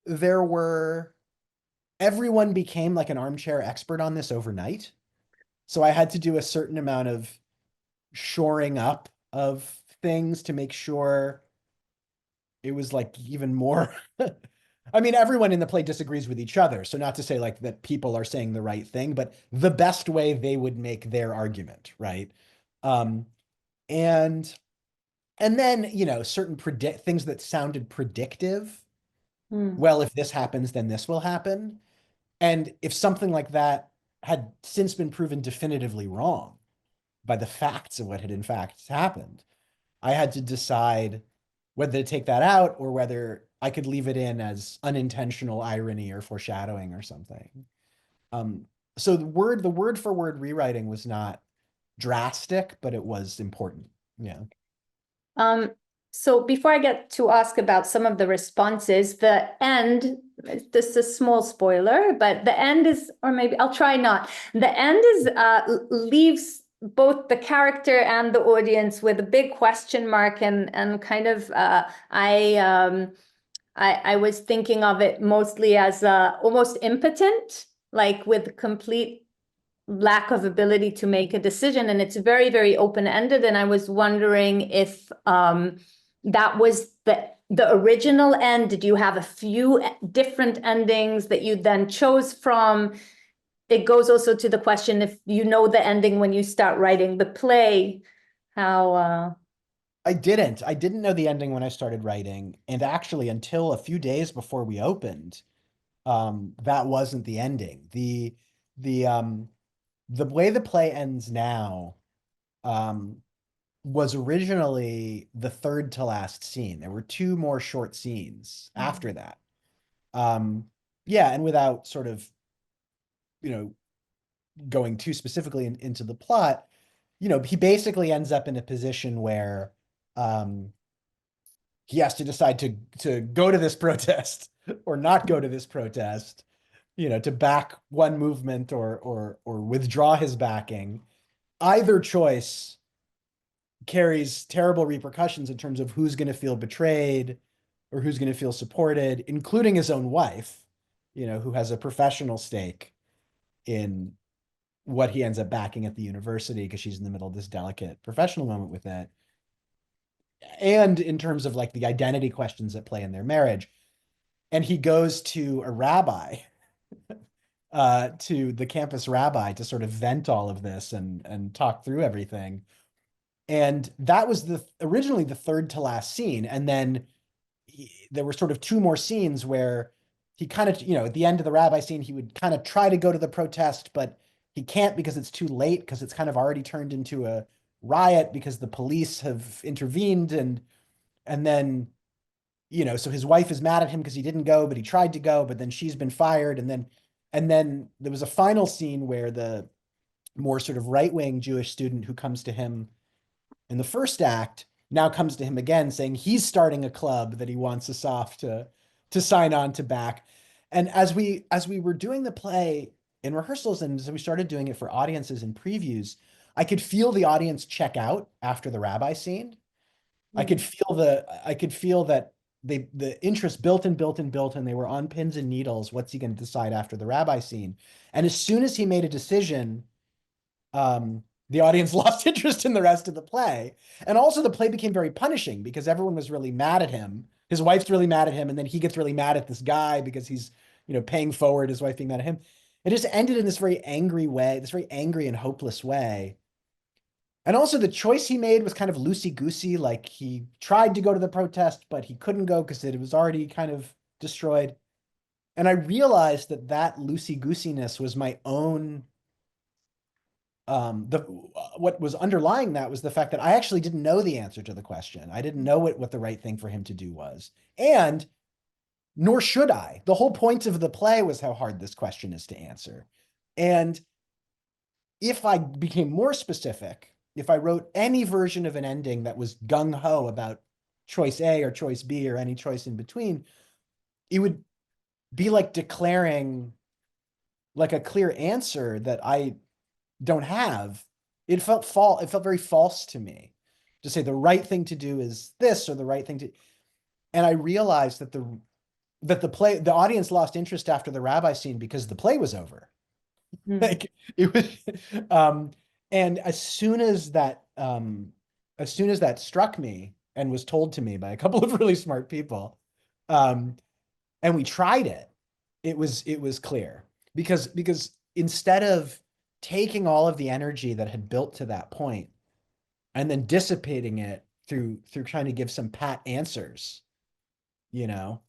there were, everyone became like an armchair expert on this overnight. So I had to do a certain amount of shoring up of things to make sure it was like even more. I mean, everyone in the play disagrees with each other. So not to say like that people are saying the right thing, but the best way they would make their argument, right? Um, and and then, certain predict things that sounded predictive. Hmm. Well, if this happens, then this will happen. And if something like that had since been proven definitively wrong by the facts of what had in fact happened, I had to decide whether to take that out or whether I could leave it in as unintentional irony or foreshadowing or something. Um, so the word for word rewriting was not drastic, but it was important. Yeah. Um, so before I get to ask about some of the responses, the end, this is a small spoiler, but the end is, or maybe I'll try not. The end is leaves both the character and the audience with a big question mark and kind of I was thinking of it mostly as almost impotent, like with complete lack of ability to make a decision, and it's very, very open-ended. And I was wondering if that was the original end. Did you have a few different endings that you then chose from? It goes also to the question, if you know the ending when you start writing the play, how I didn't know the ending when I started writing, and actually until a few days before we opened, that wasn't the ending. The way the play ends now, um, was originally the third to last scene. There were two more short scenes after that. Um, yeah, and without sort of, you know, going too specifically into the plot, he basically ends up in a position where um, he has to decide to go to this protest or not go to this protest, to back one movement or withdraw his backing. Either choice carries terrible repercussions in terms of who's going to feel betrayed or who's going to feel supported, including his own wife, who has a professional stake in what he ends up backing at the university because she's in the middle of this delicate professional moment with it. And in terms of like the identity questions at play in their marriage. And he goes to a rabbi, to the campus rabbi to sort of vent all of this and talk through everything. And that was originally the third to last scene. And then there were sort of two more scenes where he kind of, at the end of the rabbi scene, he would kind of try to go to the protest, but he can't because it's too late, because it's kind of already turned into a riot because the police have intervened. And then, so his wife is mad at him because he didn't go, but he tried to go, but then she's been fired. And then there was a final scene where the more sort of right-wing Jewish student who comes to him in the first act now comes to him again saying he's starting a club that he wants Asaf to sign on to back. And as we were doing the play in rehearsals and as we started doing it for audiences and previews, I could feel the audience check out after the rabbi scene. I could feel that the interest built and built and built, and they were on pins and needles. What's he going to decide after the rabbi scene? And as soon as he made a decision, the audience lost interest in the rest of the play. And also the play became very punishing because everyone was really mad at him. His wife's really mad at him, and then he gets really mad at this guy because he's, paying forward his wife being mad at him. It just ended in this very angry way, this very angry and hopeless way. And also the choice he made was kind of loosey-goosey. Like he tried to go to the protest, but he couldn't go because it was already kind of destroyed. And I realized that loosey-goosiness was my own the what was underlying that was the fact that I actually didn't know the answer to the question. I didn't know what the right thing for him to do was. And nor should I. The whole point of the play was how hard this question is to answer. And if I became more specific, if I wrote any version of an ending that was gung-ho about choice A or choice B or any choice in between, it would be like declaring like a clear answer that I don't have. It felt very false to me to say the right thing to do is this or the right thing to. And I realized that the audience lost interest after the rabbi scene because the play was over. Mm. Like it was, and as soon as that struck me and was told to me by a couple of really smart people, um, and we tried it, it was clear because instead of taking all of the energy that had built to that point and then dissipating it through trying to give some pat answers, you know,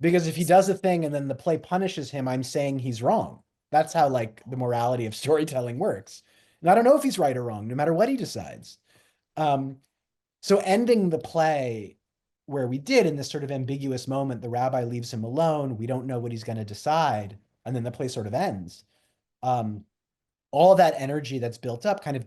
because if he does a thing and then the play punishes him, I'm saying he's wrong. That's how like the morality of storytelling works. And I don't know if he's right or wrong, no matter what he decides. Um, so ending the play where we did in this sort of ambiguous moment, the rabbi leaves him alone. We don't know what he's going to decide. And then the play sort of ends. Um, all that energy that's built up kind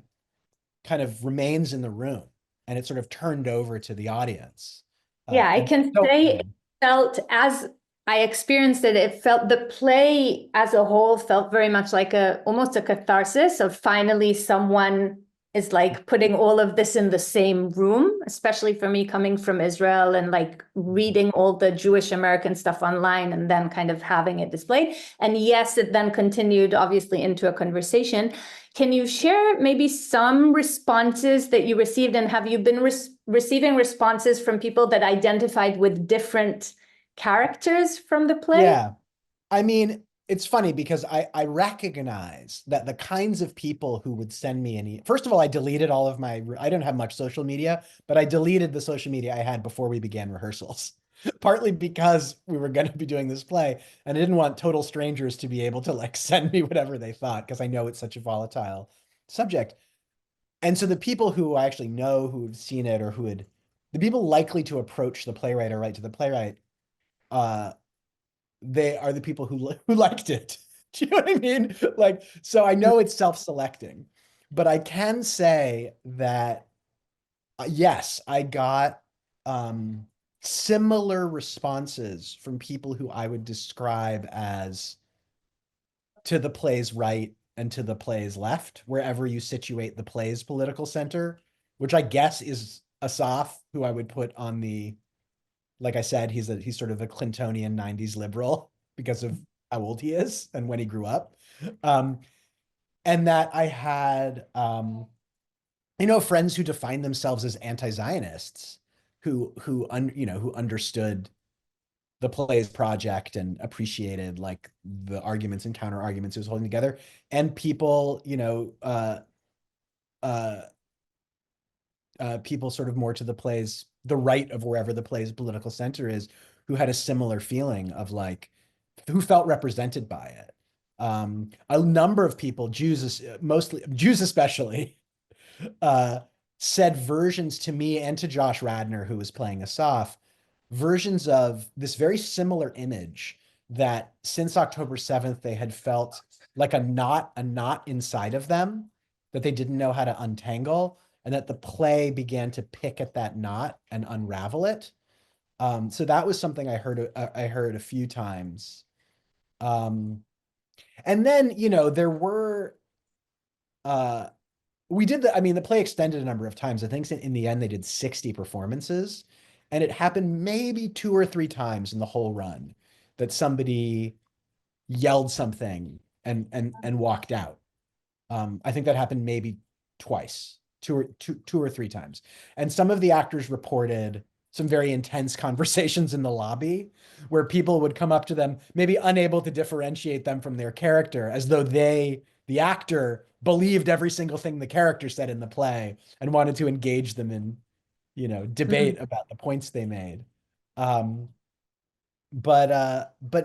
of remains in the room and it's sort of turned over to the audience. Yeah, I And can so say it felt as I experienced it, it felt the play as a whole felt very much like a almost a catharsis of finally someone is like putting all of this in the same room, especially for me coming from Israel and like reading all the Jewish American stuff online and then kind of having it displayed. And yes, it then continued obviously into a conversation. Can you share maybe some responses that you received, and have you been receiving responses from people that identified with different characters from the play? yeah, I mean, it's funny because I recognize that the kinds of people who would send me any, first of all, I deleted all of my, I don't have much social media, but I deleted the social media I had before we began rehearsals, partly because we were going to be doing this play and I didn't want total strangers to be able to like send me whatever they thought because I know it's such a volatile subject. And so the people who I actually know who have seen it or who had, the people likely to approach the playwright or write to the playwright, uh, they are the people who liked it. Do you know what I mean? Like, so I know it's self-selecting, but I can say that yes, I got similar responses from people who I would describe as to the play's right and to the play's left, wherever you situate the play's political center, which I guess is Asaf, who I would put on the, like I said, he's sort of a Clintonian 90s liberal because of how old he is and when he grew up. Um, and that I had friends who define themselves as anti-Zionists who understood the play's project and appreciated like the arguments and counter arguments it was holding together. And people, uh people sort of more to the right of wherever the play's political center is, who had a similar feeling of like, who felt represented by it. A number of people, mostly Jews especially, uh, said versions to me and to Josh Radnor, who was playing Asaf, versions of this very similar image that since October 7th, they had felt like a knot inside of them that they didn't know how to untangle, and that the play began to pick at that knot and unravel it. So that was something I heard a few times. Um, and then, there were uh, I mean, the play extended a number of times. I think in the end they did 60 performances, and it happened maybe two or three times in the whole run that somebody yelled something and walked out. I think that happened maybe twice, two or three times. And some of the actors reported some very intense conversations in the lobby where people would come up to them, maybe unable to differentiate them from their character, as though the actor, believed every single thing the character said in the play and wanted to engage them in, debate Mhm. about the points they made. Um, but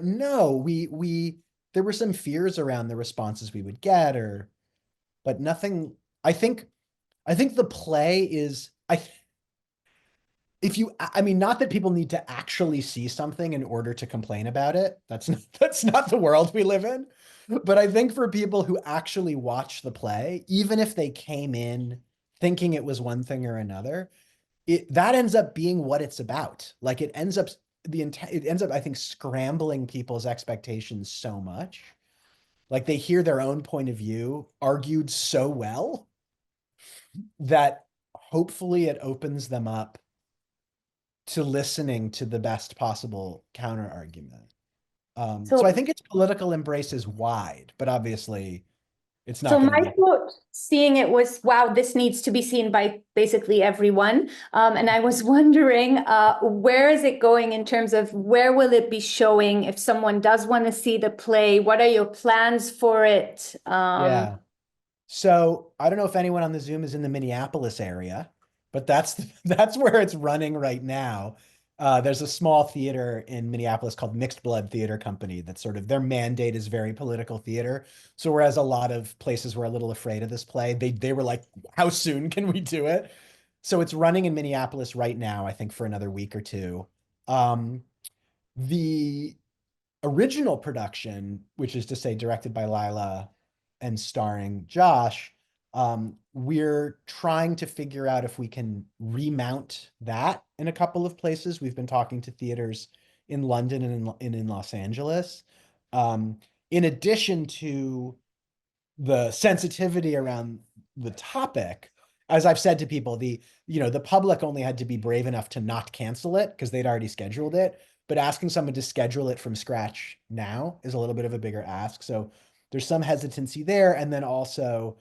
no, we there were some fears around the responses we would get, but nothing. I think I think the play is if you I mean, not that people need to actually see something in order to complain about it. That's not the world we live in. But I think for people who actually watch the play, even if they came in thinking it was one thing or another, that ends up being what it's about. Like it ends up, I think, scrambling people's expectations so much. Like they hear their own point of view argued so well that hopefully it opens them up to listening to the best possible counter argument. So I So think its political embrace is wide, but obviously it's So not going to my be. thought seeing it was, wow, this needs to be seen by basically everyone. And I was wondering, where is it going in terms of where will it be showing? If someone does want to see the play, what are your plans for it? Yeah. So I don't know if anyone on the Zoom is in the Minneapolis area, but that's where it's running right now. There's a small theater in Minneapolis called Mixed Blood Theater Company that sort of their mandate is very political theater. So whereas a lot of places were a little afraid of this play, they were like, how soon can we do it? So it's running in Minneapolis right now, I think for another week or two. Um, the original production, which is to say directed by Lila and starring Josh, we're trying to figure out if we can remount that in a couple of places. We've been talking to theaters in London and in Los Angeles. Um, in addition to the sensitivity around the topic, as I've said to people, the public only had to be brave enough to not cancel it because they'd already scheduled it. But asking someone to schedule it from scratch now is a little bit of a bigger ask. So there's some hesitancy there. And then also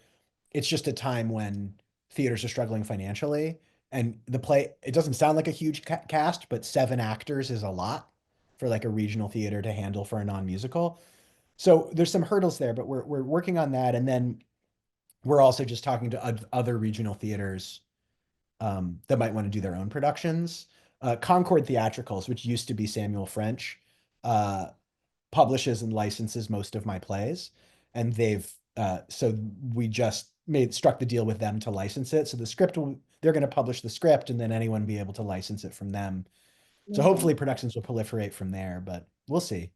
it's just a time when theaters are struggling financially. And the play, it doesn't sound like a huge cast, but 7 actors is a lot for like a regional theater to handle for a non-musical. So there's some hurdles there, but we're working on that. And then we're also just talking to other regional theaters that might want to do their own productions. Concord Theatricals, which used to be Samuel French, uh, publishes and licenses most of my plays, and so we just struck the deal with them to license it. So they're going to publish the script, and then anyone be able to license it from them. So amazing. hopefully productions will proliferate from there, but we'll see.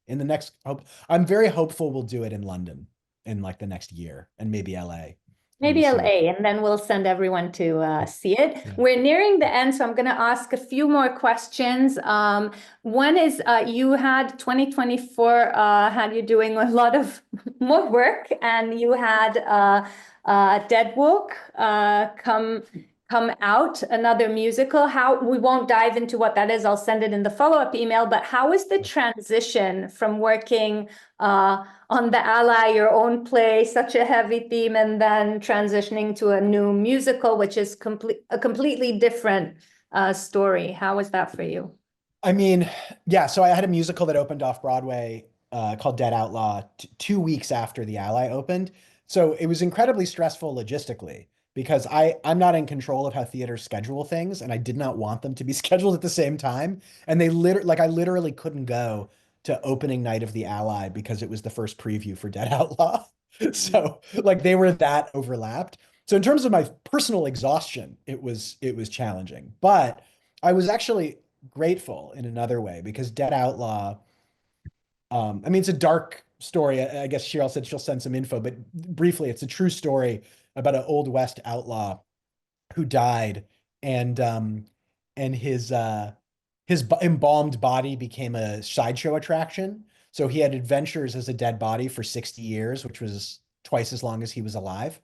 I'm very hopeful we'll do it in London in like the next year and maybe LA, and we'll Maybe see what. LA, and then we'll send everyone to see it. Yeah. We're nearing the end, so I'm going to ask a few more questions. One is you had 2024 had you doing a lot of more work, and you had Dead Walk come out, another musical. How we won't dive into what that is. I'll send it in the follow-up email. But how is the transition from working on the Ally, your own play, such a heavy theme, and then transitioning to a new musical, which is a completely different story? How was that for you? I mean, yeah, so I had a musical that opened off Broadway called Dead Outlaw 2 weeks after The Ally opened. So it was incredibly stressful logistically because I'm not in control of how theaters schedule things, and I did not want them to be scheduled at the same time. And I literally couldn't go to opening night of The Ally because it was the first preview for Dead Outlaw. So like they were that overlapped. So in terms of my personal exhaustion, it was challenging. But I was actually grateful in another way because Dead Outlaw, I mean, it's a dark story. I guess Cheryl said she'll send some info, but briefly, it's a true story about an old West outlaw who died, and his embalmed body became a sideshow attraction. So he had adventures as a dead body for 60 years, which was twice as long as he was alive.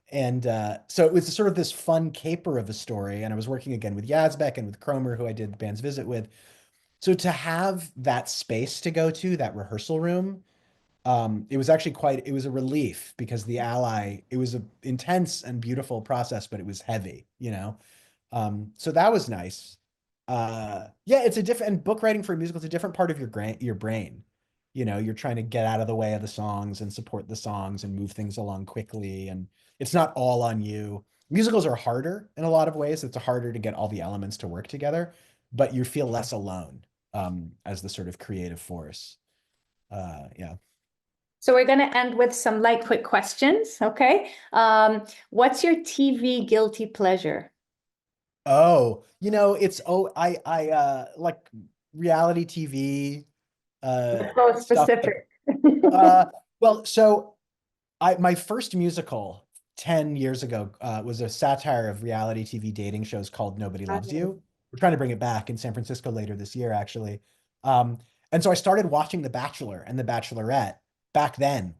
And so it was sort of this fun caper of a story. And I was working again with Yazbek and with Cromer, who I did the band's visit with. So to have that space to go to, that rehearsal room, it was actually it was a relief because the Ally, it was an intense and beautiful process, but it was heavy, you know? So that was nice. Yeah, it's a different, and book writing for a musical, it's a different part of your brain. You know, you're trying to get out of the way of the songs and support the songs and move things along quickly. And it's not all on you. Musicals are harder in a lot of ways. It's harder to get all the elements to work together, but you feel less alone as the sort of creative force. Yeah. So we're going to end with some light, quick questions. Okay. What's your TV guilty pleasure? Oh, I like reality TV So stuff. specific. Uh, well, so my first musical 10 years ago was a satire of reality TV dating shows called Nobody Loves You. We're trying to bring it back in San Francisco later this year, actually. Um, and so I started watching The Bachelor and The Bachelorette back then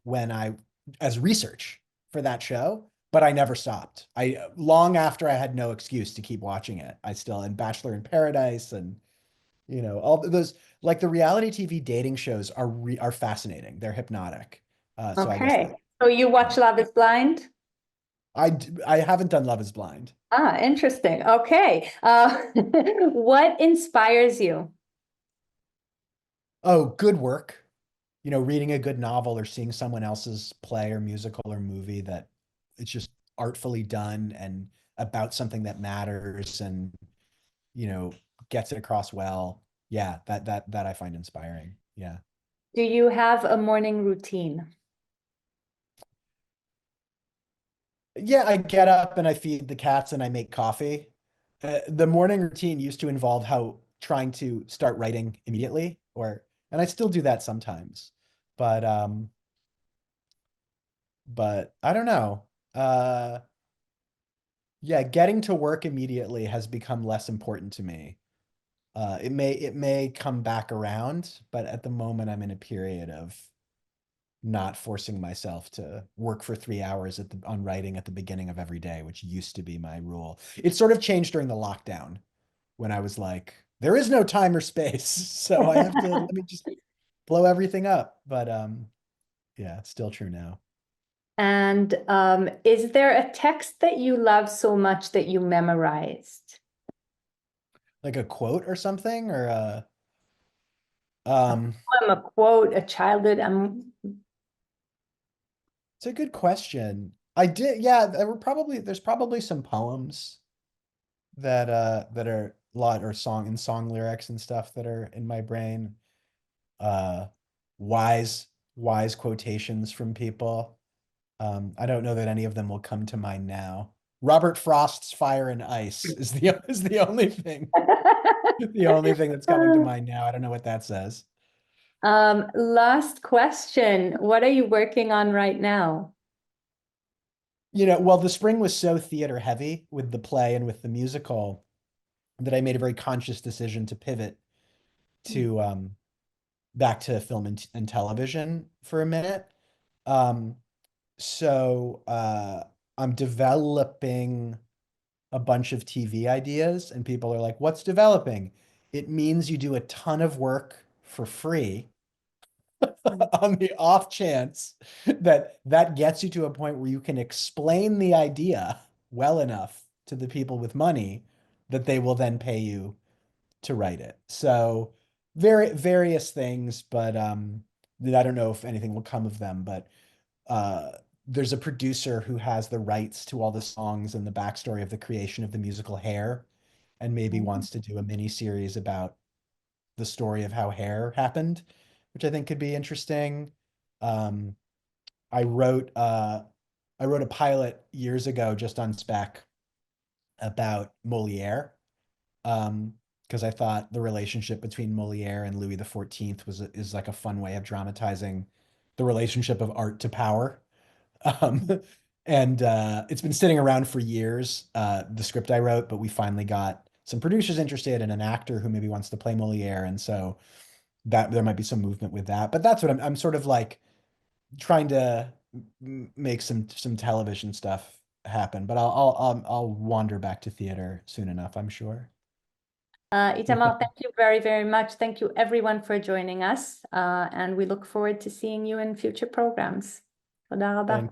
as research for that show, but I never stopped. Long after I had no excuse to keep watching it, and Bachelor in Paradise, and All those, like, the reality TV dating shows are fascinating. They're hypnotic. So I guess Okay. that, So you yeah. watch Love is Blind? I haven't done Love is Blind. Ah, interesting. Okay. What inspires you? Oh, good work. Reading a good novel or seeing someone else's play or musical or movie that it's just artfully done and about something that matters and, you know, gets it across well. Yeah, that I find inspiring. Yeah. Do you have a morning routine? Yeah, I get up and I feed the cats and I make coffee. The morning routine used to involve how trying to start writing immediately, and I still do that sometimes. But I don't know. Yeah, getting to work immediately has become less important to me. It may come back around, but at the moment I'm in a period of not forcing myself to work for 3 hours on writing at the beginning of every day, which used to be my rule. It sort of changed during the lockdown when I was like, there is no time or space, so I have to let me just blow everything up. But yeah, it's still true now. And is there a text that you love so much that you memorized? Like a quote or something, or A um, poem, a quote, a childhood. it's a good question. I did, yeah, there's probably some poems that are a lot, or song lyrics and stuff that are in my brain. Uh wise wise quotations from people. I don't know that any of them will come to mind now. Robert Frost's Fire and Ice is the only thing the only thing that's coming to mind now. I don't know what that says. Last question. What are you working on right now? Well, the spring was so theater heavy with the play and with the musical that I made a very conscious decision to pivot to back to film and television for a minute. Um, so I'm developing a bunch of TV ideas, and people are like, "What's developing?" It means you do a ton of work for free on the off chance that gets you to a point where you can explain the idea well enough to the people with money that they will then pay you to write it. So various things, but I don't know if anything will come of them, but uh there's a producer who has the rights to all the songs and the backstory of the creation of the musical Hair, and maybe wants to do a mini series about the story of how Hair happened, which I think could be interesting. Um, I wrote I wrote a pilot years ago just on spec about Moliere, because I thought the relationship between Moliere and Louis XIV is like a fun way of dramatizing the relationship of art to power. Um, and it's been sitting around for years, the script I wrote, but we finally got some producers interested and an actor who maybe wants to play Moliere. And so that there might be some movement with that. But that's what I'm sort of like trying to make some television stuff happen. But I'll wander back to theater soon enough, I'm sure. Itamar, thank you very, very much. Thank you everyone for joining us. And we look forward to seeing you in future programs. תודה רבה. Thank